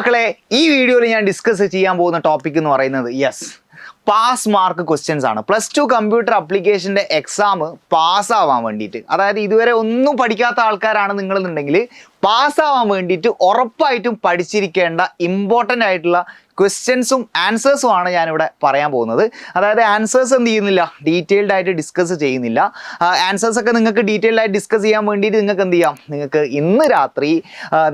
മക്കളെ ഈ വീഡിയോയിൽ ഞാൻ ഡിസ്കസ് ചെയ്യാൻ പോകുന്ന ടോപ്പിക് എന്ന് പറയുന്നത് പാസ് മാർക്ക് ക്വസ്റ്റ്യൻസ് ആണ്. +2 കമ്പ്യൂട്ടർ ആപ്ലിക്കേഷൻ്റെ എക്സാം പാസ്സാവാൻ വേണ്ടിയിട്ട്, അതായത് ഇതുവരെ ഒന്നും പഠിക്കാത്ത ആൾക്കാരാണ് നിങ്ങളെന്നുണ്ടെങ്കിൽ പാസ്സാവാൻ വേണ്ടിയിട്ട് ഉറപ്പായിട്ടും പഠിച്ചിരിക്കേണ്ട ഇമ്പോർട്ടൻ്റ് ആയിട്ടുള്ള ക്വസ്റ്റ്യൻസും ആൻസേഴ്സും ആണ് ഞാനിവിടെ പറയാൻ പോകുന്നത്. അതായത് ആൻസേഴ്സ് എന്ത് ചെയ്യുന്നില്ല, ഡീറ്റെയിൽഡ് ആയിട്ട് ഡിസ്കസ് ചെയ്യുന്നില്ല. ആൻസേഴ്സ് ഒക്കെ നിങ്ങൾക്ക് ഡീറ്റെയിൽഡ് ആയിട്ട് ഡിസ്കസ് ചെയ്യാൻ വേണ്ടിയിട്ട് നിങ്ങൾക്ക് എന്ത് ചെയ്യാം, നിങ്ങൾക്ക് ഇന്ന് രാത്രി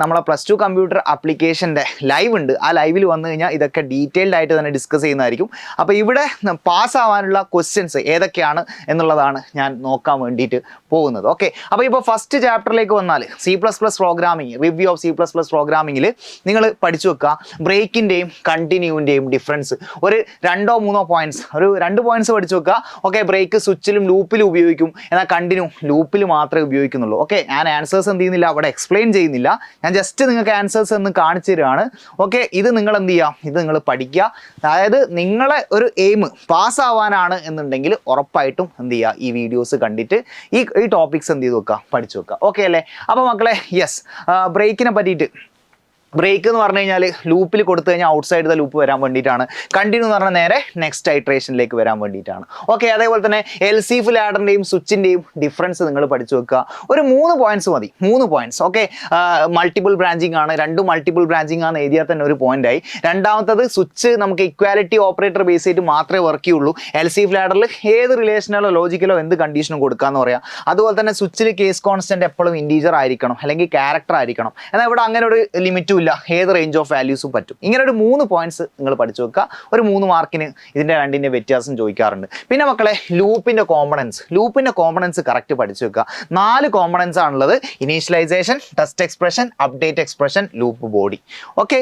നമ്മളെ +2 കമ്പ്യൂട്ടർ ആപ്ലിക്കേഷൻ്റെ ലൈവ് ഉണ്ട്. ആ ലൈവിൽ വന്നു കഴിഞ്ഞാൽ ഇതൊക്കെ ഡീറ്റെയിൽഡ് ആയിട്ട് തന്നെ ഡിസ്കസ് ചെയ്യുന്നതായിരിക്കും. അപ്പോൾ ഇവിടെ പാസ്സാവാനുള്ള ക്വസ്റ്റ്യൻസ് ഏതൊക്കെയാണ് എന്നുള്ളതാണ് ഞാൻ നോക്കാൻ വേണ്ടിയിട്ട് പോകുന്നത്. ഓക്കെ, അപ്പോൾ ഇപ്പോൾ ഫസ്റ്റ് ചാപ്റ്ററിലേക്ക് വന്നാൽ C++ programming, review of C++ പ്രോഗ്രാമിങ്ങിൽ നിങ്ങൾ പഠിച്ചു വെക്കുക ബ്രേക്കിൻ്റെയും കണ്ടിന്യൂവിൻ്റെയും ഡിഫറൻസ്. ഒരു 2-3 പോയിന്റ്സ്, ഒരു 2 പോയിന്റ്സ് പഠിച്ചു വെക്കുക. ഓക്കെ, ബ്രേക്ക് സ്വിച്ചിലും ലൂപ്പിലും ഉപയോഗിക്കും, എന്നാൽ കണ്ടിന്യൂ ലൂപ്പിൽ മാത്രമേ ഉപയോഗിക്കുന്നുള്ളൂ. ഓക്കെ, ഞാൻ ആൻസേഴ്സ് എന്ത് ചെയ്യുന്നില്ല, അവിടെ എക്സ്പ്ലെയിൻ ചെയ്യുന്നില്ല, ഞാൻ ജസ്റ്റ് നിങ്ങൾക്ക് ആൻസേഴ്സ് എന്ന് കാണിച്ചു തരികയാണ്. ഓക്കെ, ഇത് നിങ്ങൾ എന്ത് ചെയ്യുക, ഇത് നിങ്ങൾ പഠിക്കുക. അതായത് നിങ്ങളെ ഒരു എയിം പാസ്സാവാനാണ് എന്നുണ്ടെങ്കിൽ ഉറപ്പായിട്ടും എന്ത് ചെയ്യുക, ഈ വീഡിയോസ് കണ്ടിട്ട് ഈ ടോപ്പിക്സ് എന്ത് ചെയ്ത് വെക്കുക, പഠിച്ചു വെക്കുക. ഓക്കെ അല്ലേ? അപ്പോൾ മക്കളെ ബ്രേക്കിനെ പറ്റിയിട്ട്, ബ്രേക്ക് എന്ന് പറഞ്ഞു കഴിഞ്ഞാൽ ലൂപ്പിൽ കൊടുത്തു കഴിഞ്ഞാൽ ഔട്ട് സൈഡ് ദ ലൂപ്പ് വരാൻ വേണ്ടിയിട്ടാണ്. കണ്ടിന്യൂ എന്ന് പറഞ്ഞാൽ നേരെ നെക്സ്റ്റ് ഐട്രേഷനിലേക്ക് വരാൻ വേണ്ടിയിട്ടാണ്. ഓക്കെ, അതേപോലെ തന്നെ LCF ലാഡറിൻ്റെയും സ്വിച്ചിൻ്റെയും ഡിഫറൻസ് നിങ്ങൾ പഠിച്ചു വെക്കുക. ഒരു 3 പോയിന്റ്സ് മതി, 3 പോയിന്റ്സ്. ഓക്കെ, മൾട്ടിപ്പിൾ ബ്രാഞ്ചിങ് ആണ്, 2 മൾട്ടിപ്പിൾ ബ്രാഞ്ചിങ് ആണ് എഴുതിയാൽ തന്നെ ഒരു പോയിന്റ് ആയി. രണ്ടാമത്തത് സ്വിച്ച് നമുക്ക് ഇക്വാലിറ്റി ഓപ്പറേറ്റർ ബേസ് ചെയ്തിട്ട് മാത്രമേ വർക്ക് ചെയ്യുള്ളൂ. LCF ലാഡറിൽ ഏത് റിലേഷനലോ ലോജിക്കലോ എന്ത് കണ്ടീഷനും കൊടുക്കാമെന്ന് പറയാം. അതുപോലെ തന്നെ സ്വിച്ചിൽ കേസ് കോൺസ്റ്റന്റ് എപ്പോഴും ഇൻറ്റീജർ ആയിരിക്കണം, അല്ലെങ്കിൽ ക്യാരക്ടർ ആയിരിക്കണം. എന്നാൽ ഇവിടെ അങ്ങനെ ഒരു ലിമിറ്റും ഇല്ല, ഏത് റേഞ്ച് ഓഫ് വാല്യൂസും പറ്റും. ഇങ്ങനെ ഒരു 3 പോയിന്റ്സ് നിങ്ങൾ പഠിച്ചു വെക്കുക. ഒരു 3 മാർക്കിന് ഇതിൻ്റെ രണ്ടിൻ്റെ വ്യത്യാസം ചോദിക്കാറുണ്ട്. പിന്നെ മക്കളെ ലൂപ്പിൻ്റെ കോമ്പണൻസ് കറക്റ്റ് പഠിച്ചു വെക്കുക. 4 കോമ്പണൻസ് ആണുള്ളത്: initialisation, test expression, update expression, loop body. Okay,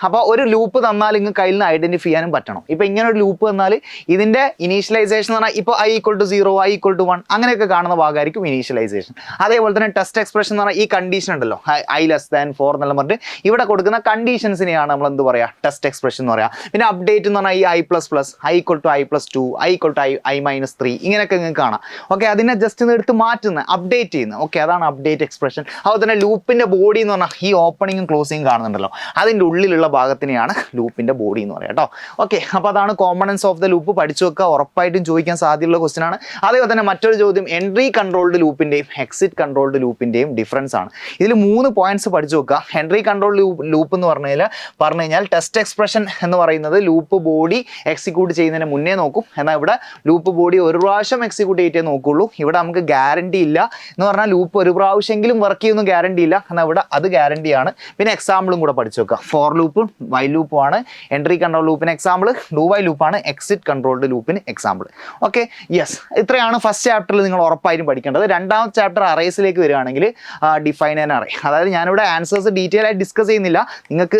അപ്പോൾ ഒരു ലൂപ്പ് തന്നാൽ നിങ്ങൾക്ക് കയ്യിൽ നിന്ന് ഐഡന്റിഫൈ ചെയ്യാനും പറ്റണം. ഇപ്പോൾ ഇങ്ങനെ ഒരു ലൂപ്പ് തന്നാൽ ഇതിൻ്റെ ഇനീഷ്യലൈസേഷൻ എന്ന് പറഞ്ഞാൽ ഇപ്പോൾ i = 0, i = 1 അങ്ങനെയൊക്കെ കാണുന്ന ഭാഗമായിരിക്കും ഇനീഷ്യലൈസേഷൻ. അതേപോലെ തന്നെ ടെസ്റ്റ് എക്സ്പ്രഷൻ എന്ന് പറഞ്ഞാൽ ഈ കണ്ടീഷൻ ഉണ്ടല്ലോ, i > 4 എന്നെല്ലാം പറഞ്ഞിട്ട് ഇവിടെ കൊടുക്കുന്ന കണ്ടീഷൻസിനെയാണ് നമ്മൾ എന്ത് പറയുക, ടെസ്റ്റ് എക്സ്പ്രഷൻ എന്ന് പറയാം. പിന്നെ അപ്ഡേറ്റ് എന്ന് പറഞ്ഞാൽ ഈ i++, i = i+2, i = i-3 ഇങ്ങനെയൊക്കെ നിങ്ങൾക്ക് കാണാം. ഓക്കെ, അതിനെ ജസ്റ്റ് എടുത്ത് മാറ്റുന്നത്, അപ്ഡേറ്റ് ചെയ്യുന്നത്. ഓക്കെ, അതാണ് അപ്ഡേറ്റ് എക്സ്പ്രഷൻ. അതുപോലെ തന്നെ ലൂപ്പിൻ്റെ ബോഡി എന്ന് പറഞ്ഞാൽ ഈ ഓപ്പണിങ്ങും ക്ലോസിങ്ങും കാണുന്നുണ്ടല്ലോ, അതിൻ്റെ ഉള്ളിലുള്ള ഭാഗത്തിനെയാണ് ലൂപ്പിൻ്റെ ബോഡി എന്ന് പറയാം കേട്ടോ. ഓക്കെ, അപ്പോൾ അതാണ് കോമ്പണൻസ് ഓഫ് ദ ലൂപ്പ്. പഠിച്ചു വെക്കുക, ഉറപ്പായിട്ടും ചോദിക്കാൻ സാധ്യതയുള്ള ക്വസ്റ്റൻ ആണ്. അതേപോലെ തന്നെ മറ്റൊരു ചോദ്യം എൻട്രി കൺട്രോൾഡ് ലൂപ്പിൻ്റെയും എക്സിറ്റ് കൺട്രോൾഡ് ലൂപ്പിൻ്റെയും ഡിഫറൻസ് ആണ്. ഇതിൽ 3 പോയിന്റ്സ് പഠിച്ചു വെക്കുക. എൻട്രി കൺട്രോൾ ലൂപ്പ് എന്ന് പറഞ്ഞു കഴിഞ്ഞാൽ ടെസ്റ്റ് എക്സ്പ്രഷൻ എന്ന് പറയുന്നത് ലൂപ്പ് ബോഡി എക്സിക്യൂട്ട് ചെയ്യുന്നതിന് മുന്നേ നോക്കും. എന്നാൽ ഇവിടെ ലൂപ്പ് ബോഡി ഒരു പ്രാവശ്യം എക്സിക്യൂട്ട് ചെയ്തിട്ടേ നോക്കുള്ളൂ. ഇവിടെ നമുക്ക് ഗ്യാരണ്ടി ഇല്ല എന്ന് പറഞ്ഞാൽ ലൂപ്പ് ഒരു പ്രാവശ്യമെങ്കിലും വർക്ക് ചെയ്യുന്ന ഗ്യാരണ്ടി ഇല്ല, എന്നാൽ ഇവിടെ അത് ഗ്യാരണ്ടിയാണ്. പിന്നെ എക്സാമ്പിളും കൂടെ പഠിച്ചു വെക്കുക. ഫോർ ലൂപ്പും വൈൽ ലൂപ്പും ആണ് എൻട്രി കൺട്രോൾ ലൂപ്പിന് എക്സാമ്പിൾ, ഡു വൈൽ ലൂപ്പാണ് എക്സിറ്റ് കൺട്രോൾഡ് ലൂപ്പിന് എക്സാമ്പിൾ. ഓക്കെ, ഇത്രയാണ് ഫസ്റ്റ് ചാപ്റ്ററിൽ നിങ്ങൾ ഉറപ്പായിട്ടും പഠിക്കേണ്ടത്. രണ്ടാമത്തെ ചാപ്റ്റർ അറേസിലേക്ക് വരികയാണെങ്കിൽ ഡിഫൈൻ ആൻഡ് അറേ. അതായത് ഞാനിവിടെ ആൻസേഴ്സ് ഡീറ്റെയിൽ ആയിട്ട് ഡിസ്കസ് ചെയ്യുന്നില്ല. നിങ്ങൾക്ക്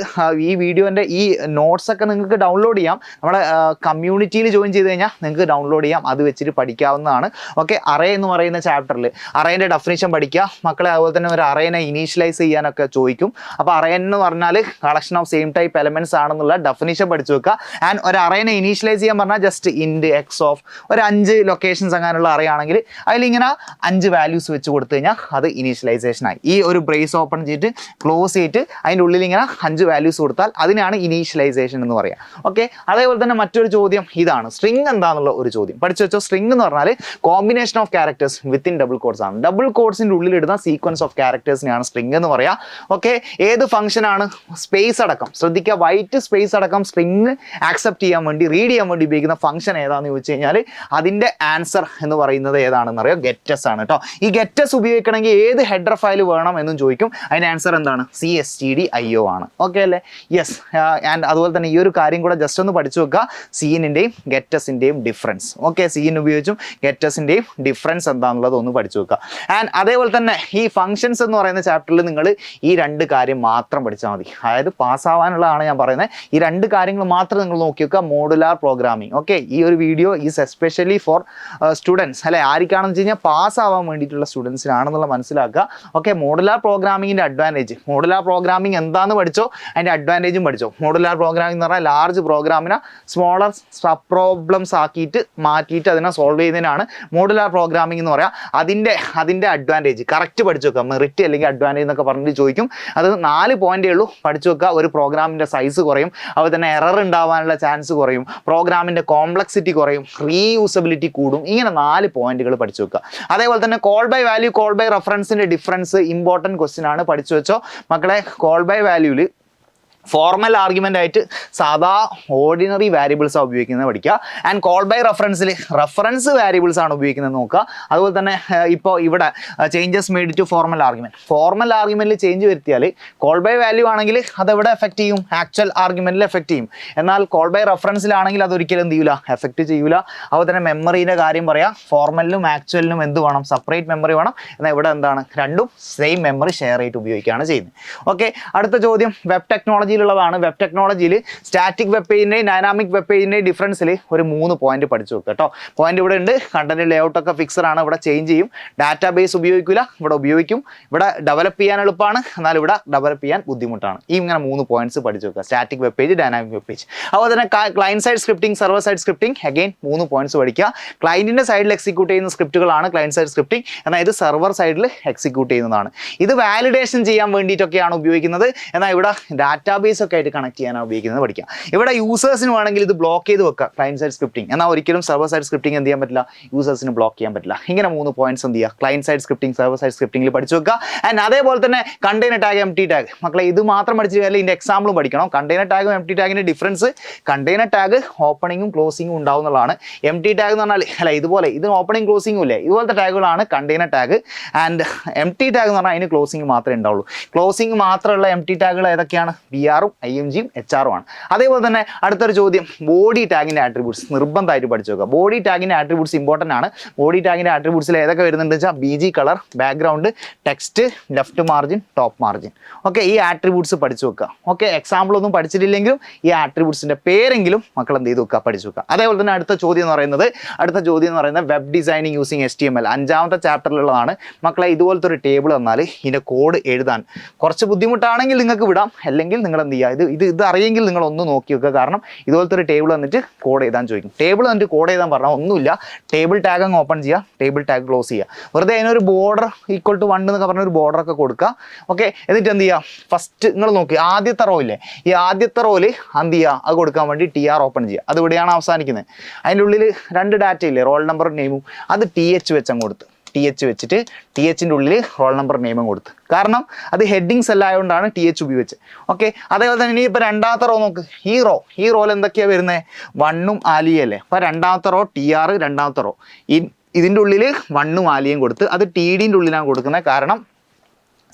ഈ വീഡിയോൻ്റെ ഈ നോട്ട്സൊക്കെ നിങ്ങൾക്ക് ഡൗൺലോഡ് ചെയ്യാം. നമ്മുടെ കമ്മ്യൂണിറ്റിയിൽ ജോയിൻ ചെയ്ത് കഴിഞ്ഞാൽ നിങ്ങൾക്ക് ഡൗൺലോഡ് ചെയ്യാം, അത് വെച്ചിട്ട് പഠിക്കാവുന്നതാണ്. ഓക്കെ, അറേ എന്ന് പറയുന്ന ചാപ്റ്ററിൽ അറേൻ്റെ ഡെഫിനിഷൻ പഠിക്കുക മക്കളെ. അതുപോലെ തന്നെ ഒരു അറേനെ ഇനീഷ്യലൈസ് ചെയ്യാനൊക്കെ ചോദിക്കും. അപ്പോൾ അറേ എന്ന് പറഞ്ഞാൽ collection of same type elements ആണെന്നുള്ള ഡെഫിനിഷൻ പഠിച്ചു വെക്കുക. ആൻഡ് ഒരു അറേനെ ഇനീഷ്യലൈസ് ചെയ്യാൻ പറഞ്ഞാൽ ജസ്റ്റ് ഇൻറ്റ് എക്സ് ഓഫ് ഒരു 5 ലൊക്കേഷൻസ് അങ്ങനെയുള്ള അറേ ആണെങ്കിൽ അതിലിങ്ങനെ 5 വാല്യൂസ് വെച്ച് കൊടുത്തു കഴിഞ്ഞാൽ അത് ഇനീഷ്യലൈസേഷനായി. ഈ ഒരു ബ്രേസ് ഓപ്പൺ ചെയ്തിട്ട് ക്ലോസ് ചെയ്തിട്ട് അതിൻ്റെ ഉള്ളിൽ ഇങ്ങനെ 5 വാല്യൂസ് കൊടുത്താൽ അതിനാണ് ഇനീഷ്യലൈസേഷൻ എന്ന് പറയാം. ഓക്കെ, അതേപോലെ തന്നെ മറ്റൊരു ചോദ്യം ഇതാണ്, സ്ട്രിംഗ് എന്താണെന്നുള്ള ഒരു ചോദ്യം പഠിച്ചു വെച്ചോ. സ്ട്രിംഗ് എന്ന് പറഞ്ഞാൽ combination of characters within double quotes ആണ്. ഡബിൾ കോഡ്സിൻ്റെ ഉള്ളിലിടുന്ന സീക്വൻസ് ഓഫ് ക്യാരക്ടേഴ്സിനെയാണ് സ്ട്രിംഗ് എന്ന് പറയാം. ഓക്കെ, ഏത് ഫംഗ്ഷനാണ് സ്പേസ് അടക്കം ശ്രദ്ധിക്കുക, വൈറ്റ് സ്പേസ് അടക്കം സ്ട്രിംഗ് ആക്സെപ്റ്റ് ചെയ്യാൻ വേണ്ടി, റീഡ് ചെയ്യാൻ വേണ്ടി ഉപയോഗിക്കുന്ന ഫംഗ്ഷൻ ഏതാണെന്ന് ചോദിച്ചു കഴിഞ്ഞാൽ അതിൻ്റെ ആൻസർ എന്ന് പറയുന്നത് ഏതാണെന്ന് അറിയാം, ഗെറ്റസ് ആണ് കേട്ടോ. ഈ ഗെറ്റസ് ഉപയോഗിക്കണമെങ്കിൽ ഏത് ഹെഡർ ഫയൽ വേണം എന്നും ചോദിക്കും. അതിൻ്റെ ആൻസർ എന്താണ്, CSTDIO ആണ്. ഓക്കെ അല്ലേ? ആൻഡ് അതുപോലെ തന്നെ ഈ ഒരു കാര്യം കൂടെ ജസ്റ്റ് ഒന്ന് പഠിച്ചു വെക്കുക, സീനിൻ്റെയും ഗെറ്റസിൻ്റെയും ഡിഫറൻസ്. ഓക്കെ, സീൻ ഉപയോഗിച്ചും ഗെറ്റസിൻ്റെയും ഡിഫറൻസ് എന്താണെന്നുള്ളത് ഒന്ന് പഠിച്ചു വെക്കുക. ആൻഡ് അതേപോലെ തന്നെ ഈ ഫംഗ്ഷൻസ് എന്ന് പറയുന്ന ചാപ്റ്ററിൽ നിങ്ങൾ ഈ 2 കാര്യം മാത്രം പഠിച്ചാൽ മതി. അതായത് പാസ്സാവാനുള്ളതാണ് ഞാൻ പറയുന്നത്. ഈ 2 കാര്യങ്ങൾ മാത്രം നിങ്ങൾ നോക്കി വെക്കുക. Modular programming. ഓക്കെ, ഈ ഒരു video is especially for students അല്ലെ, ആർക്കാണെന്ന് വെച്ച് കഴിഞ്ഞാൽ പാസ്സാവാൻ വേണ്ടിയിട്ടുള്ള സ്റ്റുഡൻസിനാണെന്നുള്ള മനസ്സിലാക്കുക. ഓക്കെ, മോഡുലാർ പ്രോഗ്രാമിങ്ങിൻ്റെ അഡ്വാൻറ്റേജ്, മോഡുലാർ പ്രോഗ്രാമിംഗ് പ്രോഗ്രാമിംഗ് എന്താണെന്ന് പഠിച്ചോ, അതിൻ്റെ അഡ്വാൻറ്റേജും പഠിച്ചോ. മോഡുലാർ പ്രോഗ്രാമിംഗ് എന്ന് പറഞ്ഞാൽ ലാർജ് പ്രോഗ്രാമിനെ സ്മോളർ സബ് പ്രോബ്ലംസ് ആക്കിയിട്ട് മാറ്റിയിട്ട് അതിനെ സോൾവ് ചെയ്യുന്നതിനാണ് മോഡുലാർ പ്രോഗ്രാമിംഗ് എന്ന് പറയാം. അതിൻ്റെ അഡ്വാൻറ്റേജ് കറക്റ്റ് പഠിച്ചു വെക്കുക. മെറിറ്റ് അല്ലെങ്കിൽ അഡ്വാൻറ്റേജ് എന്നൊക്കെ പറഞ്ഞിട്ട് ചോദിക്കും. അത് 4 പോയിന്റേ ഉള്ളൂ, പഠിച്ചു വെക്കുക. ഒരു പ്രോഗ്രാമിൻ്റെ സൈസ് കുറയും, അതുപോലെ തന്നെ എറർ ഉണ്ടാവാനുള്ള ചാൻസ് കുറയും, പ്രോഗ്രാമിൻ്റെ കോംപ്ലക്സിറ്റി കുറയും, റീയൂസബിലിറ്റി കൂടും. ഇങ്ങനെ 4 പോയിന്റുകൾ പഠിച്ചു വെക്കുക. അതേപോലെ തന്നെ call by value, call by റെഫറൻസിൻ്റെ ഡിഫറൻസ് ഇമ്പോർട്ടൻറ്റ് ക്വസ്റ്റ്യൻ ആണ്, പഠിച്ചു വെച്ചോ മക്കളെ. കോൾ ബൈ വാല്യൂവിൽ ഫോർമൽ ആർഗ്യുമെൻ്റ് ആയിട്ട് സാധാ ഓർഡിനറി വാരിയബിൾസാണ് ഉപയോഗിക്കുന്നത് പഠിക്കുക. ആൻഡ് കോൾ ബൈ റെഫറൻസിൽ റെഫറൻസ് വാരിയബിൾസ് ആണ് ഉപയോഗിക്കുന്നത് നോക്കുക. അതുപോലെ തന്നെ ഇപ്പോൾ ഇവിടെ changes made to formal argument, formal ആർഗ്യുമെൻറ്റിൽ ചേഞ്ച് വരുത്തിയാൽ കോൾ ബൈ വാല്യൂ ആണെങ്കിൽ അതെവിടെ എഫക്റ്റ് ചെയ്യും, ആക്ച്വൽ ആർഗ്യുമെൻറ്റിൽ എഫക്റ്റ് ചെയ്യും. എന്നാൽ കോൾ ബൈ റെഫറൻസിലാണെങ്കിൽ അതൊരിക്കലും എന്ത് ചെയ്യില്ല, എഫക്റ്റ് ചെയ്യില്ല. അതുപോലെ തന്നെ മെമ്മറീൻ്റെ കാര്യം പറയാം, ഫോർമലിനും ആക്ച്വലിനും എന്ത് വേണം, സെപ്പറേറ്റ് മെമ്മറി വേണം. എന്നാൽ ഇവിടെ എന്താണ്, രണ്ടും സെയിം മെമ്മറി ഷെയർ ചെയ്തിട്ട് ഉപയോഗിക്കുകയാണ് ചെയ്യുന്നത്. ഓക്കെ, അടുത്ത ചോദ്യം വെബ് ടെക്നോളജി ാണ്. വെബ് ടെക്നോളജിയിൽ സ്റ്റാറ്റിക് വെബ് പേജിൻ്റെയും ഡൈനാമിക് വെബ് പേജിൻ്റെയും ഡിഫറൻസിൽ ഒരു 3 പോയിന്റ് പഠിച്ചു വെക്കുക കേട്ടോ. പോയിന്റ് ഇവിടെ ഉണ്ട്. കണ്ടന്റ് ലേഔട്ട് ഒക്കെ ഫിക്സഡ് ആണ്, ഇവിടെ ചേഞ്ച് ചെയ്യും. ഡാറ്റാബേസ് ഉപയോഗിക്കില്ല, ഇവിടെ ഉപയോഗിക്കും. ഇവിടെ ഡെവലപ്പ് ചെയ്യാൻ എളുപ്പമാണ്, എന്നാൽ ഇവിടെ ഡെവലപ്പ് ചെയ്യാൻ ബുദ്ധിമുട്ടാണ്. ഈ ഇങ്ങനെ 3 പോയിന്റ്സ് പഠിച്ചു വെക്കുക. Static web page, dynamic web page. അതുപോലെ തന്നെ client side scripting, server side scripting, again 3 points പഠിക്കുക. ക്ലയൻറ്റിൻ്റെ സൈഡിൽ എക്സിക്യൂട്ട് ചെയ്യുന്ന സ്ക്രിപ്റ്റുകളാണ് ക്ലയൻറ്റ് സൈഡ് സ്ക്രിപ്റ്റിംഗ്, എന്നാൽ ഇത് സെർവർ സൈഡിൽ എക്സിക്യൂട്ട് ചെയ്യുന്നതാണ്. ഇത് വാലിഡേഷൻ ചെയ്യാൻ വേണ്ടിയിട്ടൊക്കെയാണ് ഉപയോഗിക്കുന്നത്. എന്നാൽ ഇവിടെ ഡാറ്റാബേസ് ഒക്കെ ആയിട്ട് കണക്ട് ചെയ്യാനാണ് ഉപയോഗിക്കുന്നത് പഠിക്കാം. ഇവിടെ യൂസേഴ്സിന് വേണമെങ്കിൽ ഇത് ബ്ലോക്ക് ചെയ്ത് വെക്കാം, ക്ലയൻറ്റ് സൈഡ് സ്ക്രിപ്റ്റിംഗ്. എന്നാൽ ഒരിക്കലും സെർവർ സൈഡ് സ്ക്രിപ്റ്റിംഗ് എന്ത് ചെയ്യാൻ പറ്റില്ല, യൂസേഴ്സിന് ബ്ലോക്ക് ചെയ്യാൻ പറ്റില്ല. ഇങ്ങനെ 3 പോയിന്റ്സ് എന്ത് ചെയ്യുക, client side scripting, server side സ്ക്രിപ്റ്റിംഗിൽ പഠിച്ചു വെക്കുക. ആൻഡ് അതേപോലെ തന്നെ കണ്ടെയ്നർ ടാഗ്, എംപ്റ്റി ടാഗ്. മക്കളെ ഇത് മാത്രം പഠിച്ചു കഴിഞ്ഞാൽ ഇതിൻ്റെ എക്സാമ്പിളും പഠിക്കണം. കണ്ടെയ്നർ ടാഗും എംപ്റ്റി ടാഗിൻ്റെ ഡിഫറൻസ്, കണ്ടെയ്നർ ടാഗ് ഓപ്പണിങ്ങും ക്ലോസിങ്ങും ഉണ്ടാവുന്നതാണ്. എംപ്റ്റി ടാഗ് എന്ന് പറഞ്ഞാൽ അല്ല ഇതുപോലെ, ഇത് ഓപ്പണിംഗ് ക്ലോസിങ്ങും ഇല്ലേ, ഇതുപോലത്തെ ടാഗുകളാണ് container tag. And empty tag എന്ന് പറഞ്ഞാൽ അതിന് ക്ലോസിംഗ് മാത്രമേ ഉണ്ടാവുള്ളൂ. ക്ലോസിംഗ് മാത്രമുള്ള എംപ്റ്റി ടാഗുകൾ ഏതൊക്കെയാണ്, BR ഉം IMG ഉം HR ഉം ആണ്. അതേപോലെ തന്നെ അടുത്തൊരു ചോദ്യം, ബോഡി ടാഗിൻ്റെ ആട്രിബ്യൂട്ട്സ് നിർബന്ധമായിട്ട് പഠിച്ചു വെക്കുക. ബോഡി ടാഗിൻ്റെ ആട്രിബ്യൂട്ട്സ് ഇമ്പോർട്ടൻ്റ് ആണ്. ബോഡി ടാഗിൻ്റെ ആട്രിബ്യൂട്ട്സിൽ ഏതൊക്കെ വരുന്നുണ്ട് വെച്ചാൽ BG colour, background, text, left margin, top margin. Okay, ഈ ആട്രിബ്യൂട്ട്സ് പഠിച്ചു വെക്കുക. ഓക്കെ, എക്സാമ്പിൾ ഒന്നും പഠിച്ചിട്ടില്ലെങ്കിലും ഈ ആട്രിബ്യൂട്ട്സിൻ്റെ പേരെങ്കിലും മക്കൾ എന്ത് ചെയ്ത് വെക്കുക, പഠിച്ചു വെക്കുക. അതേപോലെ തന്നെ അടുത്ത ചോദ്യം എന്ന് പറയുന്നത് വെബ് ഡിസൈനിങ് യൂസിങ് HTML 5ാമത്തെ ചാപ്റ്ററിലുള്ളതാണ്. മക്കളെ ഇതുപോലത്തെ ഒരു ടേബിൾ തന്നാൽ ഇതിൻ്റെ കോഡ് എഴുതാൻ കുറച്ച് ബുദ്ധിമുട്ടാണെങ്കിൽ നിങ്ങൾക്ക് വിടാം, അല്ലെങ്കിൽ നിങ്ങൾ എന്ത് ചെയ്യുക, ഇത് അറിയെങ്കിൽ നിങ്ങൾ ഒന്ന് നോക്കി വെക്കുക. കാരണം ഇതുപോലത്തെ ഒരു ടേബിൾ വന്നിട്ട് കോഡ് എഴുതാൻ ചോദിക്കും. ടേബിൾ വന്നിട്ട് കോഡ് എഴുതാൻ പറഞ്ഞാൽ ഒന്നുമില്ല, ടേബിൾ ടാഗ് അങ്ങ് ഓപ്പൺ ചെയ്യുക, ടേബിൾ ടാഗ് ക്ലോസ് ചെയ്യുക. വെറുതെ അതിനൊരു ബോർഡർ ഈക്വൽ ടു 1 എന്നൊക്കെ പറഞ്ഞൊരു ബോർഡറൊക്കെ കൊടുക്കുക. ഓക്കെ, എന്നിട്ട് എന്ത് ചെയ്യുക, ഫസ്റ്റ് നിങ്ങൾ നോക്കി ആദ്യത്തെ റോ ഇല്ലേ, ഈ ആദ്യത്തെ റോയിൽ എന്ത് ചെയ്യുക, അത് കൊടുക്കാൻ വേണ്ടി TR ഓപ്പൺ ചെയ്യുക. അത് ഇവിടെയാണ് അവസാനിക്കുന്നത്. അതിൻ്റെ ഉള്ളിൽ 2 ഡാറ്റ ഇല്ലേ, റോൾ നമ്പറും നെയിമും, അത് TH വെച്ച് അങ്ങ് കൊടുത്ത്, TH വെച്ചിട്ട് THൻ്റെ ഉള്ളിൽ റോൾ നമ്പർ നെയിമും കൊടുത്ത്. കാരണം അത് ഹെഡിങ് സെല്ലായതുകൊണ്ടാണ് TH ഉപയോഗിച്ചത്. ഓക്കെ, അതേപോലെ തന്നെ ഇനി ഇപ്പോൾ 2ാമത്തെ റോ നോക്ക്, ഈ റോയിൽ എന്തൊക്കെയാണ് വരുന്നത്, 1ഉം ആലിയും അല്ലേ. അപ്പോൾ 2ാമത്തെ റോ TR, 2ാമത്തെ റോ ഇതിൻ്റെ ഉള്ളിൽ 1ഉം ആലിയും കൊടുത്ത്, അത് TDൻ്റെ ഉള്ളിലാണ് കൊടുക്കുന്നത്. കാരണം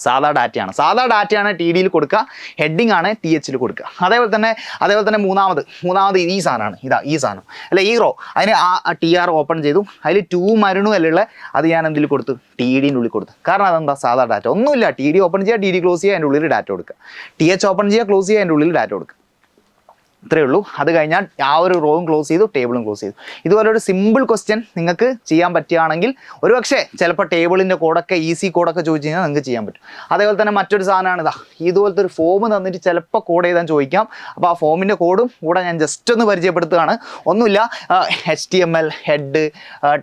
സാധാ ഡാറ്റയാണ് TDയിൽ കൊടുക്കുക, ഹെഡിങ് ആണ് THയിൽ കൊടുക്കുക. അതേപോലെ തന്നെ മൂന്നാമത് ഈ സാധനമാണ്, ഈ സാധനം അല്ല, ഈ റോ, അതിന് TR ഓപ്പൺ ചെയ്തു, അതിൽ 2 മരുണു അല്ലുള്ള അത് ഞാൻ എന്തിൽ കൊടുത്തു, TDൻ്റെ ഉള്ളിൽ കൊടുത്തു. കാരണം അതെന്താ, സാധാ ഡാറ്റ ഒന്നുമില്ല. TD ഓപ്പൺ ചെയ്യുക, TD ക്ലോസ് ചെയ്യുക, അതിൻ്റെ ഉള്ളിൽ ഡാറ്റ കൊടുക്കുക. TH ഓപ്പൺ ചെയ്യുക, ക്ലോസ് ചെയ്യുക, അതിൻ്റെ ഉള്ളിൽ ഡാറ്റ കൊടുക്കുക. ഇത്രയേ ഉള്ളൂ. അത് കഴിഞ്ഞാൽ ആ ഒരു റോവും ക്ലോസ് ചെയ്തു, ടേബിളും ക്ലോസ് ചെയ്തു. ഇതുപോലെ ഒരു സിമ്പിൾ ക്വസ്റ്റ്യൻ നിങ്ങൾക്ക് ചെയ്യാൻ പറ്റുകയാണെങ്കിൽ ഒരുപക്ഷെ ചിലപ്പോൾ ടേബിളിൻ്റെ കോഡൊക്കെ ഈസി കോഡൊക്കെ ചോദിച്ചു കഴിഞ്ഞാൽ നിങ്ങൾക്ക് ചെയ്യാൻ പറ്റും. അതേപോലെ തന്നെ മറ്റൊരു സാധനമാണ് ഇതുപോലത്തെ ഒരു ഫോം തന്നിട്ട് ചിലപ്പോൾ കോഡ് ചെയ്താൽ ചോദിക്കാം. അപ്പോൾ ആ ഫോമിൻ്റെ കോഡും കൂടെ ഞാൻ ജസ്റ്റ് ഒന്ന് പരിചയപ്പെടുത്തുകയാണ്. ഒന്നുമില്ല, HTML ഹെഡ്,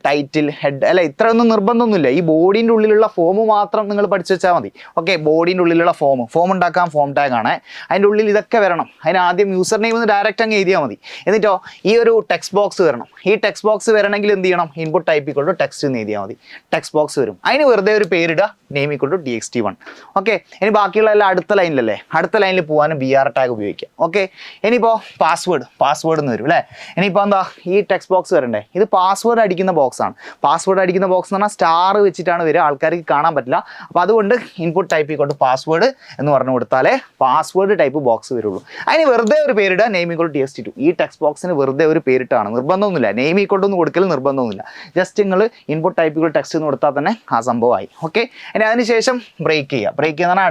ടൈറ്റിൽ, ഹെഡ് അല്ല, ഇത്രയൊന്നും നിർബന്ധമൊന്നുമില്ല. ഈ ബോഡീൻ്റെ ഉള്ളിലുള്ള ഫോം മാത്രം നിങ്ങൾ പഠിച്ചു വെച്ചാൽ മതി. ഓക്കെ, ബോഡീൻ്റെ ഉള്ളിലുള്ള ഫോം ഉണ്ടാക്കാൻ ഫോം ടാഗാണ്. അതിൻ്റെ ഉള്ളിൽ ഇതൊക്കെ വരണം. അതിന് ആദ്യം യൂസർ നെയിം ഡയറക്റ്റ് അങ്ങ് എഴുതിയാൽ മതി. എന്നിട്ടോ ഈ ഒരു ടെക്സ്റ്റ് ബോക്സ് വരണം. ഈ ടെക്സ്റ്റ് ബോക്സ് വരണമെങ്കിൽ എന്ത് ചെയ്യണം, input type equal to text എന്ന് എഴുതിയാൽ മതി. ടെക്സ്റ്റ് ബോക്സ് വരും. അതിന് വെറുതെ ഒരു പേരിടുക, name equal to TXT1. Okay, ഇനി ബാക്കിയുള്ള എല്ലാം അടുത്ത ലൈനിലല്ലേ, അടുത്ത ലൈനിൽ പോകാനും BR ടാഗ് ഉപയോഗിക്കാം. ഓക്കെ, ഇനിയിപ്പോൾ പാസ്വേഡ് എന്ന് വരും അല്ലേ. ഇനിയിപ്പോൾ എന്താ, ഈ ടെക്സ്റ്റ് ബോക്സ് വരണ്ടേ, ഇത് പാസ്വേഡ് അടിക്കുന്ന ബോക്സാണ്. പാസ്വേഡ് അടിക്കുന്ന ബോക്സ് എന്ന് പറഞ്ഞാൽ സ്റ്റാർ വെച്ചിട്ടാണ് വരിക, ആൾക്കാർക്ക് കാണാൻ പറ്റില്ല. അപ്പോൾ അതുകൊണ്ട് input type equal to password എന്ന് പറഞ്ഞു കൊടുത്താലേ പാസ്വേഡ് ടൈപ്പ് ബോക്സ് വരുള്ളൂ. അതിന് വെറുതെ ഒരു പേരിടുക, നെയിം ഈക്വൾ ടു txt2. ഈ ടെക്സ്റ്റ് ബോക്സിന് വെറുതെ ഒരു പേരിട്ടാണ്, നിർബന്ധമൊന്നുമില്ല, നെയിം ഈക്വൾ ടു കൊടുക്കൽ നിർബന്ധമൊന്നുമില്ല. ജസ്റ്റ് നിങ്ങൾ ഇൻപുട്ട് ടൈപ്പ് ഈക്വൾ ടെക്സ്റ്റ് എന്ന് കൊടുത്താൽ തന്നെ ആ സംഭവമായി. ഓക്കെ, ഇനി അതിനുശേഷം ബ്രേക്ക് ചെയ്യുക. ബ്രേക്ക് ചെയ്യുന്ന പറഞ്ഞാൽ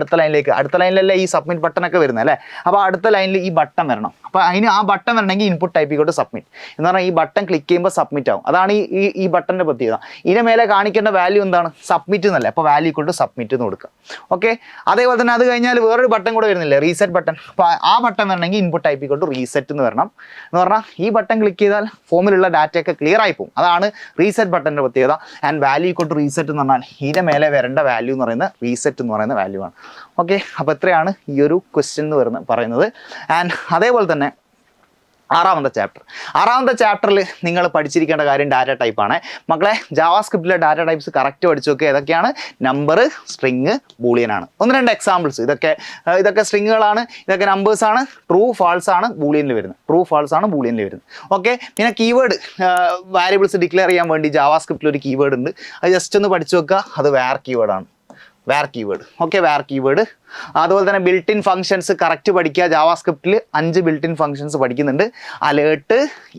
അടുത്ത ലൈനിലല്ലേ ഈ സബ്മിറ്റ് ബട്ടൺ ഒക്കെ വരുന്നത് അല്ലേ. അപ്പോൾ അടുത്ത ലൈനിൽ ഈ ബട്ടൺ വരണം. അപ്പോൾ അതിന് ആ ബട്ടൺ വരണമെങ്കിൽ input type equal to submit എന്ന് പറഞ്ഞാൽ ഈ ബട്ടൺ ക്ലിക്ക് ചെയ്യുമ്പോൾ സബ്മിറ്റ് ആവും. അതാണ് ഈ ബട്ടൻ്റെ പ്രത്യേകത. ഇതിന് മേലെ കാണിക്കേണ്ട വാല്യൂ എന്താണ്? സബ്മിറ്റ് എന്നല്ലേ. അപ്പോൾ വാല്യൂ ഈക്വൾ ടു സബ്മിറ്റ് എന്ന് കൊടുക്കുക. ഓക്കെ, അതേപോലെ തന്നെ അത് കഴിഞ്ഞാൽ വേറൊരു ബട്ടൺ കൂടെ വരുന്നില്ലേ, റീസെറ്റ് ബട്ടൺ. അപ്പോൾ ആ ബട്ടൺ വരണമെങ്കിൽ input type equal to reset എന്ന് വരണം. എന്ന് പറഞ്ഞാൽ ഈ ബട്ടൺ ക്ലിക്ക് ചെയ്താൽ ഫോമിലുള്ള ഡാറ്റയൊക്കെ ക്ലിയർ ആയി പോകും. അതാണ് റീസെറ്റ് ബട്ടൻ്റെ പ്രത്യേകത. And value equal to reset എന്ന് പറഞ്ഞാൽ ഇതിൻ്റെ മേലെ വരേണ്ട വാല്യൂ എന്ന് പറയുന്നത് റീസെറ്റ് എന്ന് പറയുന്ന വാല്യൂ ആണ്. ഓക്കെ, അപ്പോൾ ഇത്രയാണ് ഈ ഒരു ക്വസ്റ്റ്യൻ എന്ന് പറയുന്നത്. ആൻഡ് അതേപോലെ തന്നെ ആറാമത്തെ ചാപ്റ്ററിൽ നിങ്ങൾ പഠിച്ചിരിക്കേണ്ട കാര്യം ഡാറ്റ ടൈപ്പാണ്. മക്കളെ, ജാവാസ്ക്രിപ്റ്റിലെ ഡാറ്റ ടൈപ്സ് കറക്റ്റ് പഠിച്ചു നോക്കുക. ഏതൊക്കെയാണ്? നമ്പർ, സ്ട്രിങ്, ബൂളിയൻ ആണ്. 1-2 എക്സാമ്പിൾസ്. ഇതൊക്കെ സ്ട്രിങ്ങുകളാണ്, ഇതൊക്കെ നമ്പേഴ്സാണ്. ട്രൂ ഫാൾസ് ആണ് ബൂളിയനിൽ വരുന്നത്. ഓക്കെ, പിന്നെ കീവേഡ് വാരിയബിൾസ് ഡിക്ലെയർ ചെയ്യാൻ വേണ്ടി ജാവാസ്ക്രിപ്റ്റിൽ ഒരു കീവേഡ് ഉണ്ട്. അത് ജസ്റ്റ് ഒന്ന് പഠിച്ചു വെക്കുക. അത് വേർ കീവേഡാണ്. Okay, var keyword. അതുപോലെ തന്നെ ബിൽറ്റ് ഇൻ ഫംഗ്ഷൻസ് കറക്റ്റ് പഠിക്കുക. ജാവാസ്ക്രിപ്റ്റിൽ 5 ബിൽറ്റ് ഇൻ ഫംഗ്ഷൻസ് പഠിക്കുന്നുണ്ട്. Alert,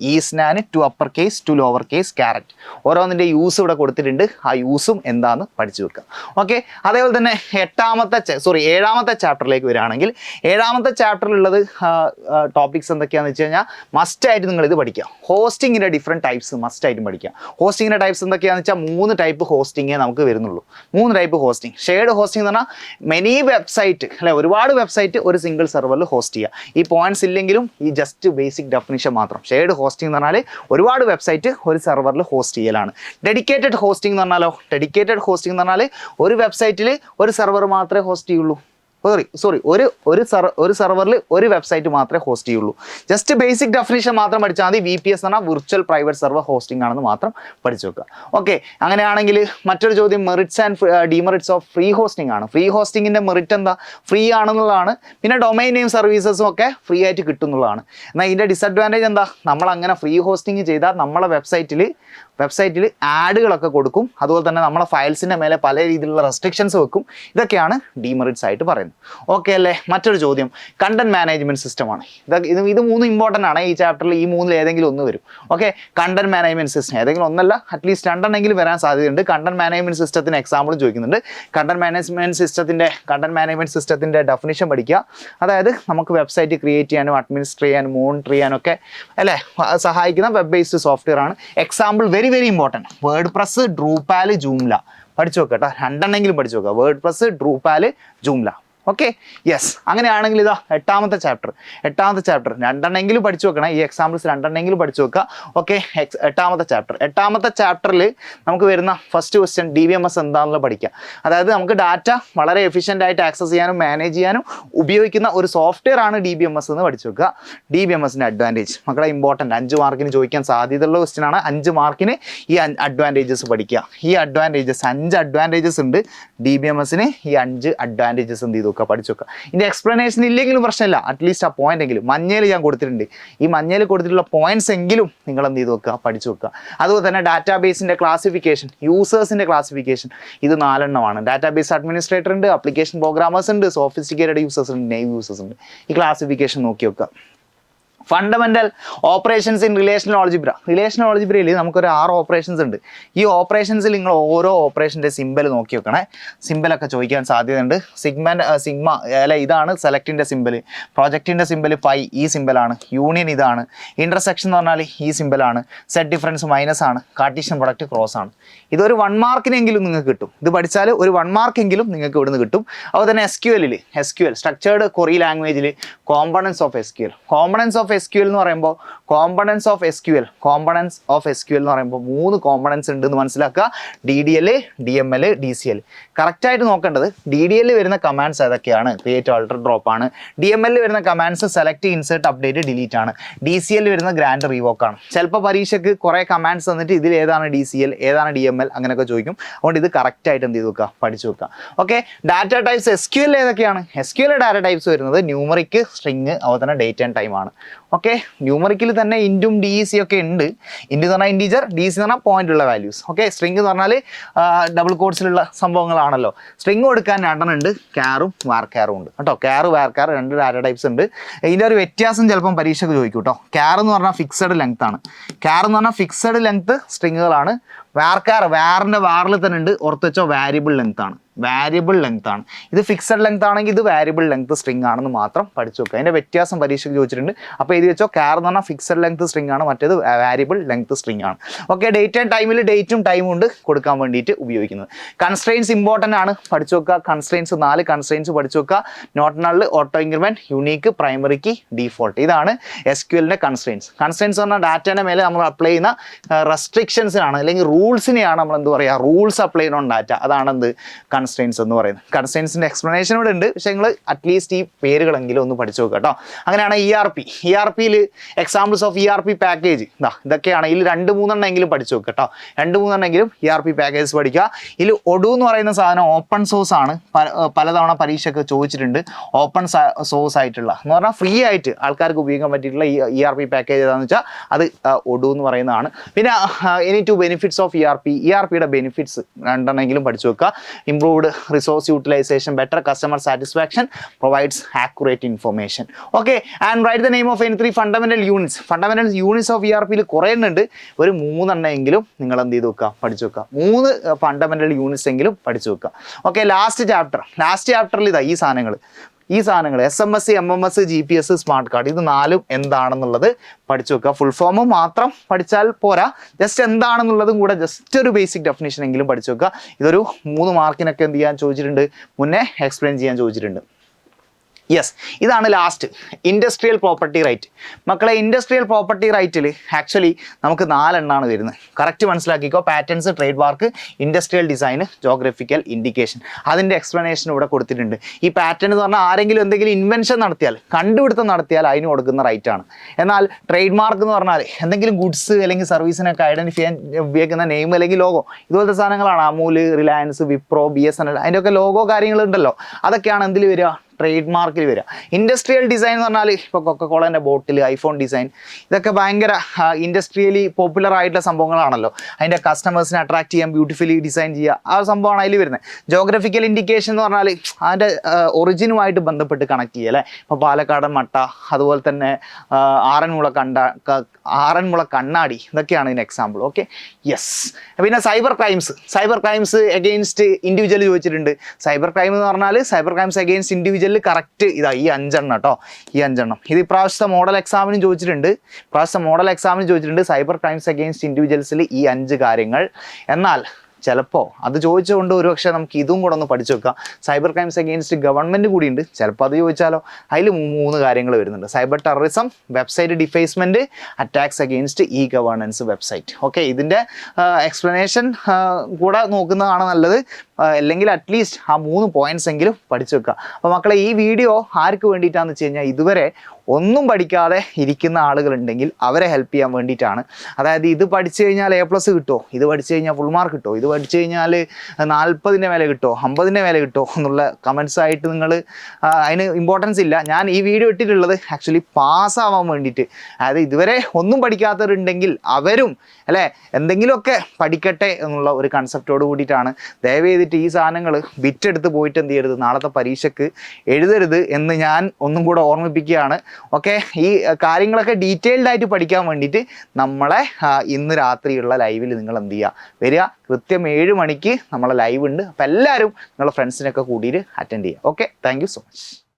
isNaN, to upper case, to lower case, ക്യാരറ്റ്. ഓരോന്നിൻ്റെ യൂസ് ഇവിടെ കൊടുത്തിട്ടുണ്ട്. ആ യൂസും എന്താണെന്ന് പഠിച്ചു വെക്കുക. ഓക്കെ, അതേപോലെ തന്നെ 7-ാമത്തെ ചാപ്റ്ററിലേക്ക് വരികയാണെങ്കിൽ 7-ാമത്തെ ചാപ്റ്ററിലുള്ളത് ടോപ്പിക്സ് എന്തൊക്കെയാണെന്ന് വെച്ച് കഴിഞ്ഞാൽ മസ്റ്റായിട്ട് നിങ്ങൾ ഇത് പഠിക്കുക. ഹോസ്റ്റിങ്ങിൻ്റെ ഡിഫറെൻറ്റ് ടൈപ്സ് മസ്റ്റായിട്ടും പഠിക്കുക. ഹോസ്റ്റിങ്ങിൻ്റെ ടൈപ്സ് എന്തൊക്കെയാണെന്ന് വെച്ചാൽ 3 ടൈപ്പ് ഹോസ്റ്റിങ്ങേ നമുക്ക് വരുന്നുള്ളൂ. 3 ടൈപ്പ് ഹോസ്റ്റിംഗ്. ഷെയർഡ് ഹോസ്റ്റിംഗ് എന്ന് പറഞ്ഞാൽ മെനി വെബ്സൈറ്റ് അല്ലെ, ഒരുപാട് വെബ്സൈറ്റ് ഒരു സിംഗിൾ സെർവറിൽ ഹോസ്റ്റ് ചെയ്യുക. ഈ പോയിന്റ്സ് ഇല്ലെങ്കിലും ഈ ജസ്റ്റ് ബേസിക് ഡെഫിനിഷൻ മാത്രം. ഷെയർഡ് ഹോസ്റ്റിംഗ് എന്ന് പറഞ്ഞാൽ ഒരുപാട് വെബ്സൈറ്റ് ഒരു സെർവറിൽ ഹോസ്റ്റ് ചെയ്യലാണ്. ഡെഡിക്കേറ്റഡ് ഹോസ്റ്റിംഗ് എന്ന് പറഞ്ഞാലോ, എന്ന് പറഞ്ഞാൽ ഒരു വെബ്സൈറ്റിൽ ഒരു സെർവർ മാത്രമേ ഹോസ്റ്റ് ചെയ്യുള്ളൂ. ഒരു സെർവറിൽ ഒരു വെബ്സൈറ്റ് മാത്രമേ ഹോസ്റ്റ് ചെയ്യുള്ളൂ. ജസ്റ്റ് ബേസിക് ഡെഫിനിഷൻ മാത്രം പഠിച്ചാൽ മതി. VPS എന്ന് പറഞ്ഞാൽ വിർച്വൽ പ്രൈവറ്റ് സെർവർ ഹോസ്റ്റിംഗ് ആണെന്ന് മാത്രം പഠിച്ചു വെക്കുക. ഓക്കെ, അങ്ങനെയാണെങ്കിൽ മറ്റൊരു ചോദ്യം merits and demerits of free hosting ആണ്. ഫ്രീ ഹോസ്റ്റിങ്ങിൻ്റെ മെറിറ്റ് എന്താ? ഫ്രീ ആണെന്നുള്ളതാണ്. പിന്നെ ഡൊമൈൻ നെയിം സർവീസസും ഒക്കെ ഫ്രീ ആയിട്ട് കിട്ടുന്നുള്ളതാണ്. എന്നാൽ ഇതിൻ്റെ ഡിസഡ്വാൻറ്റേജ് എന്താ? നമ്മൾ അങ്ങനെ ഫ്രീ ഹോസ്റ്റിംഗ് ചെയ്താൽ നമ്മളെ വെബ്സൈറ്റിൽ ആഡുകളൊക്കെ കൊടുക്കും. അതുപോലെ തന്നെ നമ്മളെ ഫയൽസിൻ്റെ മേലെ പല രീതിയിലുള്ള റെസ്ട്രിക്ഷൻസ് വെക്കും. ഇതൊക്കെയാണ് ഡിമെറിറ്റ്സ് ആയിട്ട് പറയുന്നത്. ഓക്കെ അല്ലേ? മറ്റൊരു ചോദ്യം കണ്ടന്റ് മാനേജ്മെന്റ് സിസ്റ്റമാണ്. ഇത് 3 ഇമ്പോർട്ടൻ്റ് ആണ്. ഈ ചാപ്റ്ററിൽ ഈ 3-ൽ ഏതെങ്കിലും ഒന്ന് വരും. ഓക്കെ, കണ്ടന്റ് മാനേജ്മെന്റ് സിസ്റ്റം ഏതെങ്കിലും ഒന്നല്ല, അറ്റ്ലീസ്റ്റ് 2 വരാൻ സാധ്യതയുണ്ട്. കണ്ടന്റ് മാനേജ്മെന്റ് സിസ്റ്റത്തിന് എക്സാമ്പിളും ചോദിക്കുന്നുണ്ട്. കണ്ടന്റ് മാനേജ്മെന്റ് സിസ്റ്റത്തിന്റെ ഡെഫിനിഷൻ പഠിക്കുക. അതായത് നമുക്ക് വെബ്സൈറ്റ് ക്രിയേറ്റ് ചെയ്യാനും അഡ്മിനിസ്ട്രേറ്റ് ചെയ്യാനും മോണിറ്റർ ചെയ്യാനും ഒക്കെ അല്ലേ സഹായിക്കുന്ന വെബ് ബേസ്ഡ് സോഫ്റ്റ്വെയർ ആണ്. Example very important, word press, ഡ്രൂപാൽ, Joomla. പഠിച്ചു നോക്കുക കേട്ടോ, 2 പഠിച്ചു നോക്കുക. Word press, ഡ്രൂപാൽ, Joomla. Okay, yes. അങ്ങനെയാണെങ്കിൽ ഇതാ 8-ാമത്തെ ചാപ്റ്റർ 2 പഠിച്ചു വെക്കണം. ഈ എക്സാമ്പിൾസ് 2 പഠിച്ചു വെക്കുക. ഓക്കെ, 8-ാമത്തെ ചാപ്റ്ററിൽ നമുക്ക് വരുന്ന ഫസ്റ്റ് ക്വസ്റ്റ്യൻ DBMS എന്താണെന്നുള്ള പഠിക്കുക. അതായത് നമുക്ക് ഡാറ്റ വളരെ എഫിഷ്യൻ്റ് ആയിട്ട് ആക്സസ് ചെയ്യാനും മാനേജ് ചെയ്യാനും ഉപയോഗിക്കുന്ന ഒരു സോഫ്റ്റ്വെയർ ആണ് DBMS എന്ന് പഠിച്ചു വെക്കുക. DBMSൻ്റെ അഡ്വാൻറ്റേജ് മക്കളെ ഇമ്പോർട്ടൻ്റ്, 5 മാർക്കിന് ചോദിക്കാൻ സാധ്യതയുള്ള ക്വസ്റ്റ്യൻ ആണ്. 5 മാർക്കിന് ഈ അഡ്വാൻറ്റേജസ് പഠിക്കുക. ഈ അഡ്വാൻറ്റേജസ് 5 അഡ്വാൻറ്റേജസ് ഉണ്ട് DBMSന്. ഈ 5 അഡ്വാൻറ്റേജസ് എന്ത് ചെയ്തു പഠിച്ചു വെക്കുക. ഇതിൻ്റെ എക്സ്പ്ലനേഷൻ ഇല്ലെങ്കിലും പ്രശ്നമില്ല, അറ്റ്ലീസ്റ്റ് ആ പോയിന്റ് എങ്കിലും മഞ്ഞയിൽ ഞാൻ കൊടുത്തിട്ടുണ്ട്. ഈ മഞ്ഞയിൽ കൊടുത്തിട്ടുള്ള പോയിന്റ്സ് എങ്കിലും നിങ്ങൾ എന്ത് ചെയ്ത് വെക്കുക, പഠിച്ചു വെക്കുക. അതുപോലെ തന്നെ ഡാറ്റാബേസിൻ്റെ ക്ലാസിഫിക്കേഷൻ, യൂസേഴ്സിൻ്റെ ക്ലാസിഫിക്കേഷൻ, ഇത് 4 ഡാറ്റാബേസ് അഡ്മിനിസ്ട്രേറ്റർ ഉണ്ട്, ആപ്ലിക്കേഷൻ പ്രോഗ്രാമേഴ്സ് ഉണ്ട്, സോഫിസ്റ്റിക്കേറ്റഡ് യൂസേഴ്സ് ഉണ്ട്, നെയിം യൂസേഴ്സ് ഉണ്ട്. ഈ ക്ലാസിഫിക്കേഷൻ നോക്കി വെക്കുക. ഫണ്ടമെൻ്റൽ ഓപ്പറേഷൻസ് ഇൻ റിലേഷണൽ ഓൾജിബ്രയിൽ നമുക്കൊരു 6 ഓപ്പറേഷൻസ് ഉണ്ട്. ഈ ഓപ്പറേഷൻസിൽ നിങ്ങൾ ഓരോ ഓപ്പറേഷൻ്റെ സിമ്പൽ നോക്കി വെക്കണേ. സിമ്പലൊക്കെ ചോദിക്കാൻ സാധ്യതയുണ്ട്. സിഗ്മ അല്ല, ഇതാണ് സെലക്റ്റിൻ്റെ സിമ്പൽ. പ്രൊജക്റ്റിൻ്റെ സിമ്പൽ പൈ, ഈ സിമ്പലാണ്. യൂണിയൻ ഇതാണ്. ഇൻ്റർസെക്ഷൻ എന്ന് പറഞ്ഞാൽ ഈ സിമ്പലാണ്. സെറ്റ് ഡിഫറൻസ് -ആണ്. കാർട്ടീഷ്യൻ പ്രൊഡക്റ്റ് ക്രോസ് ആണ്. ഇതൊരു 1 മാർക്കിനെങ്കിലും നിങ്ങൾക്ക് കിട്ടും. ഇത് പഠിച്ചാൽ ഒരു 1 മാർക്കെങ്കിലും നിങ്ങൾക്ക് ഇവിടുന്ന് കിട്ടും. അതുപോലെ തന്നെ SQL സ്ട്രക്ചേർഡ് ക്വറി ലാംഗ്വേജിൽ കോമ്പണൻസ് ഓഫ് SQL എന്ന് പറയുമ്പോൾ കോമ്പണൻസ് ഓഫ് SQL എന്ന് പറയുമ്പോൾ 3 കോമ്പണൻസ് ഉണ്ട് എന്ന് മനസ്സിലാക്കുക. DDL, DML, DCL. കറക്റ്റായിട്ട് നോക്കേണ്ടത് DDL വരുന്ന കമാൻഡ്സ് ഏതൊക്കെയാണ്? ക്രിയേറ്റ്, ആൾട്ടർ, ഡ്രോപ്പ് ആണ്. DML വരുന്ന commands select, insert, update, delete ആണ്. DCL വരുന്ന ഗ്രാൻഡ്, റീവോക്ക് ആണ്. ചിലപ്പോൾ പരീക്ഷയ്ക്ക് കുറേ കമാൻഡ്സ് തന്നിട്ട് ഇതിൽ ഏതാണ് DCL, ഏതാണ് DML അങ്ങനെയൊക്കെ ചോദിക്കും. അതുകൊണ്ട് ഇത് കറക്റ്റായിട്ട് എന്ത് ചെയ്ത് വെക്കുക, പഠിച്ചു വെക്കുക. ഓക്കെ, ഡാറ്റ ടൈപ്സ് SQL ഏതൊക്കെയാണ്? SQL ഡാറ്റ ടൈപ്സ് വരുന്നത് ന്യൂമറിക്, സ്ട്രിങ്, അതുപോലെ തന്നെ ഡേറ്റ് ആൻഡ് ടൈം ആണ്. ഓക്കെ, ന്യൂമറിക്കിൽ തന്നെ ഇൻറ്റും ഡി സി ഒക്കെ ഉണ്ട്. ഇൻറ്റ് എന്ന് പറഞ്ഞാൽ ഇൻറ്റീജർ, ഡി സി എന്ന് പറഞ്ഞാൽ പോയിന്റ് ഉള്ള വാല്യൂസ്. ഓക്കെ, സ്ട്രിംഗ് എന്ന് പറഞ്ഞാൽ ഡബിൾ കോഡ്സിലുള്ള സംഭവങ്ങളാണല്ലോ. സ്ട്രിംഗ് കൊടുക്കാൻ രണ്ടെണ്ണം ഉണ്ട്, ക്യാറും വാർക്യാറും ഉണ്ട് കേട്ടോ. ക്യാർ വാർക്യാർ രണ്ട് ഡാറ്റ ടൈപ്സ് ഉണ്ട്. ഇതിൻ്റെ ഒരു വ്യത്യാസം ചിലപ്പം പരീക്ഷയ്ക്ക് ചോദിക്കും കേട്ടോ. ക്യാർ എന്ന് പറഞ്ഞാൽ ഫിക്സഡ് ലെങ്ത് ആണ്. ക്യാർ എന്ന് പറഞ്ഞാൽ ഫിക്സഡ് ലെങ്ത് സ്ട്രിങ്ങുകളാണ്. വാർക്യാർ വാറിൻ്റെ വാറിൽ തന്നെ ഉണ്ട്, ഓർത്ത് വെച്ചോ വാരിയബിൾ ലെങ്ത് ആണ്. വാരിയബിൾ ലെങ്ത് ആണ്. ഇത് ഫിക്സഡ് ലെങ്ത് ആണെങ്കിൽ ഇത് വാരിയബിൾ ലെങ്ത് സ്ട്രിംഗ് ആണെന്ന് മാത്രം പഠിച്ചു വെക്കുക. അതിൻ്റെ വ്യത്യാസം പരീക്ഷയ്ക്ക് ചോദിച്ചിട്ടുണ്ട്. അപ്പോൾ എഴുതി വെച്ചോ, ക്യാർ എന്ന് പറഞ്ഞാൽ ഫിക്സഡ് ലെങ്ത് സ്ട്രിംഗ് ആണ്, മറ്റേത് വാരിയബിൾ ലെങ്ത് സ്ട്രിംഗ് ആണ്. ഓക്കെ, ഡേറ്റ് ആൻഡ് ടൈമിൽ ഡേറ്റും ടൈമും ഉണ്ട് കൊടുക്കാൻ വേണ്ടിയിട്ട് ഉപയോഗിക്കുന്നത്. കൺസ്ട്രെയിൻസ് ഇമ്പോർട്ടൻ്റ് ആണ്, പഠിച്ചു വെക്കുക. കൺസ്ട്രെയിൻസ് 4 കൺസ്ട്രെയിൻസ് പഠിച്ചു വെക്കുക. Not null, auto increment, unique, primary key, default. ഇതാണ് SQLൻ്റെ കൺസ്ട്രെയിൻസ്. കൺസ്ട്രെയിൻസ് പറഞ്ഞാൽ ഡാറ്റേൻ്റെ മേലെ നമ്മൾ അപ്ലൈ ചെയ്യുന്ന റെസ്ട്രിക്ഷൻസിനാണ് അല്ലെങ്കിൽ റൂൾസിനെയാണ് നമ്മൾ എന്ത് പറയുക, റൂൾസ് അപ്ലൈ ചെയ്യണം ഡാറ്റ. അതാണ് എന്ത് കൺസ്ട്രെയിൻസ് എന്ന് പറയുന്നത്. കൺസ്ട്രെയിൻസിൻ്റെ എക്സ്പ്ലനേഷൻ ഇവിടെ ഉണ്ട്, പക്ഷേ നിങ്ങൾ അറ്റ്ലീസ്റ്റ് ഈ പേരുകളെങ്കിലും ഒന്ന് പഠിച്ചു നോക്കുക കേട്ടോ. അങ്ങനെയാണ് ERP-യിൽ എക്സാമ്പിൾസ് ഓഫ് ERP പാക്കേജ് ഇതൊക്കെയാണ്. ഇതിൽ 2-3 എങ്കിലും പഠിച്ചു നോക്കുക കേട്ടോ. 2-3 എങ്കിലും ERP പാക്കേജസ് പഠിക്കുക. ഇതിൽ ഒഡു എന്ന് പറയുന്ന സാധനം ഓപ്പൺ സോഴ്സ് ആണ്. പലതവണ പരീക്ഷയ്ക്ക് ചോദിച്ചിട്ടുണ്ട്. ഓപ്പൺ സോഴ്സ് ആയിട്ടുള്ള എന്ന് പറഞ്ഞാൽ ഫ്രീ ആയിട്ട് ആൾക്കാർക്ക് ഉപയോഗിക്കാൻ പറ്റിയിട്ടുള്ള ERP പാക്കേജ് ഏതാണെന്ന് വെച്ചാൽ അത് ഒഡു എന്ന് പറയുന്നതാണ്. പിന്നെ എനി 2 ബെനിഫിറ്റ്സ് ഓഫ് ERPയുടെ ബെനിഫിറ്റ്സ് 2 എങ്കിലും പഠിച്ചു വെക്കുക. Improved resource utilisation, better customer satisfaction, provides accurate information. Okay, and write the name of any 3 fundamental units. Fundamental units of ERPയിൽ കുറേ ഉണ്ട്. ഒരു 3 എങ്കിലും നിങ്ങൾ എന്ത് ചെയ്ത് വെക്കുക, പഠിച്ചു വെക്കുക. 3 ഫണ്ടമെന്റൽ യൂണിറ്റ്സ് എങ്കിലും പഠിച്ചു വെക്കുക. ഓക്കെ, ലാസ്റ്റ് ചാപ്റ്ററിൽ ഇതാ ഈ സാധനങ്ങൾ SMS, MMS, GPS, smart card, ഇത് 4 എന്താണെന്നുള്ളത് പഠിച്ചു വെക്കുക. ഫുൾ ഫോം മാത്രം പഠിച്ചാൽ പോരാ, ജസ്റ്റ് എന്താണെന്നുള്ളതും കൂടെ ജസ്റ്റ് ഒരു ബേസിക് ഡെഫിനേഷൻ എങ്കിലും പഠിച്ചു വെക്കുക. ഇതൊരു 3 മാർക്കിനൊക്കെ എന്ത് ചെയ്യാൻ ചോദിച്ചിട്ടുണ്ട്, മുന്നേ എക്സ്പ്ലെയിൻ ചെയ്യാൻ ചോദിച്ചിട്ടുണ്ട്. യെസ്, ഇതാണ് ലാസ്റ്റ്, ഇൻഡസ്ട്രിയൽ പ്രോപ്പർട്ടി റൈറ്റ്. മക്കളെ, ഇൻഡസ്ട്രിയൽ പ്രോപ്പർട്ടി റൈറ്റിൽ ആക്ച്വലി നമുക്ക് 4 എണ്ണമാണ് വരുന്നത്. കറക്റ്റ് മനസ്സിലാക്കിക്കോ. Patterns, trade mark, industrial design, geographical indication. അതിൻ്റെ എക്സ്പ്ലനേഷൻ ഇവിടെ കൊടുത്തിട്ടുണ്ട്. ഈ പാറ്റേൺ എന്ന് പറഞ്ഞാൽ ആരെങ്കിലും എന്തെങ്കിലും ഇൻവെൻഷൻ നടത്തിയാൽ, കണ്ടുപിടുത്തം നടത്തിയാൽ അതിന് കൊടുക്കുന്ന റൈറ്റ് ആണ്. എന്നാൽ ട്രേഡ് മാർക്ക് എന്ന് പറഞ്ഞാൽ എന്തെങ്കിലും ഗുഡ്സ് അല്ലെങ്കിൽ സർവീസിനൊക്കെ ഐഡൻറ്റിഫൈ ചെയ്യാൻ ഉപയോഗിക്കുന്ന നെയിം അല്ലെങ്കിൽ ലോഗോ, ഇതുപോലത്തെ സാധനങ്ങളാണ്. അമൂൽ, റിലയൻസ്, വിപ്രോ, BSNL, അതിൻ്റെയൊക്കെ ലോഗോ കാര്യങ്ങളുണ്ടല്ലോ. അതൊക്കെയാണ് എന്തിൽ വരിക, ട്രേഡ് മാർക്കിൽ വരിക. ഇൻഡസ്ട്രിയൽ ഡിസൈൻ എന്ന് പറഞ്ഞാൽ ഇപ്പോൾ കൊക്കക്കോളേൻ്റെ ബോട്ടിൽ, ഐഫോൺ ഡിസൈൻ, ഇതൊക്കെ ഭയങ്കര ഇൻഡസ്ട്രിയലി പോപ്പുലർ ആയിട്ടുള്ള സംഭവങ്ങളാണല്ലോ. അതിൻ്റെ കസ്റ്റമേഴ്സിനെ അട്രാക്ട് ചെയ്യാൻ ബ്യൂട്ടിഫുള്ളി ഡിസൈൻ ചെയ്യുക, ആ സംഭവമാണ് അതിൽ വരുന്നത്. ജോഗ്രഫിക്കൽ ഇൻഡിക്കേഷൻ എന്ന് പറഞ്ഞാൽ അതിൻ്റെ ഒറിജിനുമായിട്ട് ബന്ധപ്പെട്ട് കണക്ട് ചെയ്യുക അല്ലേ. ഇപ്പോൾ പാലക്കാടൻ മട്ട, അതുപോലെ തന്നെ ആറന്മുള കണ്ണാടി, ഇതൊക്കെയാണ് ഇതിന് എക്സാമ്പിൾ. Okay, yes. പിന്നെ സൈബർ ക്രൈംസ് എഗെയിൻസ്റ്റ് ഇൻഡിവിജ്വൽ ചോദിച്ചിട്ടുണ്ട്. സൈബർ ക്രൈം എന്ന് പറഞ്ഞാൽ cyber crimes against individual correct ഇതാ ഈ 5 എണ്ണം കേട്ടോ. ഈ 5 എണ്ണം ഇത് ഇപ്രാവശ്യത്തെ മോഡൽ എക്സാമിനും ചോദിച്ചിട്ടുണ്ട്. സൈബർ ക്രൈംസ് അഗെയിൻസ്റ്റ് ഇൻഡിവിജ്വൽസിൽ ഈ 5 കാര്യങ്ങൾ. എന്നാൽ ചിലപ്പോൾ അത് ചോദിച്ചുകൊണ്ട് ഒരുപക്ഷെ നമുക്ക് ഇതും കൂടെ ഒന്ന് പഠിച്ചു വെക്കാം. സൈബർ ക്രൈംസ് അഗെയിൻസ്റ്റ് ഗവൺമെൻറ് കൂടിയുണ്ട്, ചിലപ്പോൾ അത് ചോദിച്ചാലോ. അതിൽ 3 കാര്യങ്ങൾ വരുന്നുണ്ട്. Cyber terrorism, website defacement, attacks against e governance website. Okay, ഇതിൻ്റെ എക്സ്പ്ലനേഷൻ കൂടെ നോക്കുന്നതാണ് നല്ലത്. അല്ലെങ്കിൽ അറ്റ്ലീസ്റ്റ് ആ 3 പോയിന്റ്സ് എങ്കിലും പഠിച്ചു വെക്കുക. അപ്പോൾ മക്കളെ, ഈ വീഡിയോ ആർക്ക് വേണ്ടിയിട്ടാണെന്ന് വെച്ച് കഴിഞ്ഞാൽ ഇതുവരെ ഒന്നും പഠിക്കാതെ ഇരിക്കുന്ന ആളുകളുണ്ടെങ്കിൽ അവരെ ഹെൽപ്പ് ചെയ്യാൻ വേണ്ടിയിട്ടാണ്. അതായത് ഇത് പഠിച്ചു കഴിഞ്ഞാൽ A+ കിട്ടുമോ, ഇത് പഠിച്ചു കഴിഞ്ഞാൽ ഫുൾ മാർക്ക് കിട്ടുമോ, ഇത് പഠിച്ചു കഴിഞ്ഞാൽ 40ൻ്റെ മേലെ കിട്ടുമോ, 50ൻ്റെ മേലെ കിട്ടുമോ എന്നുള്ള കമൻസ് ആയിട്ട് നിങ്ങൾ അതിന് ഇമ്പോർട്ടൻസ് ഇല്ല. ഞാൻ ഈ വീഡിയോ ഇട്ടിട്ടുള്ളത് ആക്ച്വലി പാസ്സാവാൻ വേണ്ടിയിട്ട്. അതായത് ഇതുവരെ ഒന്നും പഠിക്കാത്തവരുണ്ടെങ്കിൽ അവരും അല്ലേ എന്തെങ്കിലുമൊക്കെ പഠിക്കട്ടെ എന്നുള്ള ഒരു കൺസെപ്റ്റോട് കൂടിയിട്ടാണ്. ദയവ് ചെയ്തിട്ട് ഈ സാധനങ്ങൾ ബിറ്റെടുത്ത് പോയിട്ട് എന്ത് ചെയ്യരുത്, നാളത്തെ പരീക്ഷയ്ക്ക് എഴുതരുത് എന്ന് ഞാൻ ഒന്നും കൂടെ ഓർമ്മിപ്പിക്കുകയാണ്. ഓക്കെ, ഈ കാര്യങ്ങളൊക്കെ ഡീറ്റെയിൽഡ് ആയിട്ട് പഠിക്കാൻ വേണ്ടിയിട്ട് നമ്മളെ ഇന്ന് രാത്രിയുള്ള ലൈവിൽ നിങ്ങൾ എന്ത് ചെയ്യുക, വരിക. കൃത്യം 7 മണിക്ക് നമ്മളെ ലൈവ് ഉണ്ട്. അപ്പോൾ എല്ലാവരും നിങ്ങളുടെ ഫ്രണ്ട്സിനൊക്കെ കൂടിയിട്ട് അറ്റൻഡ് ചെയ്യുക. Okay, thank you so much.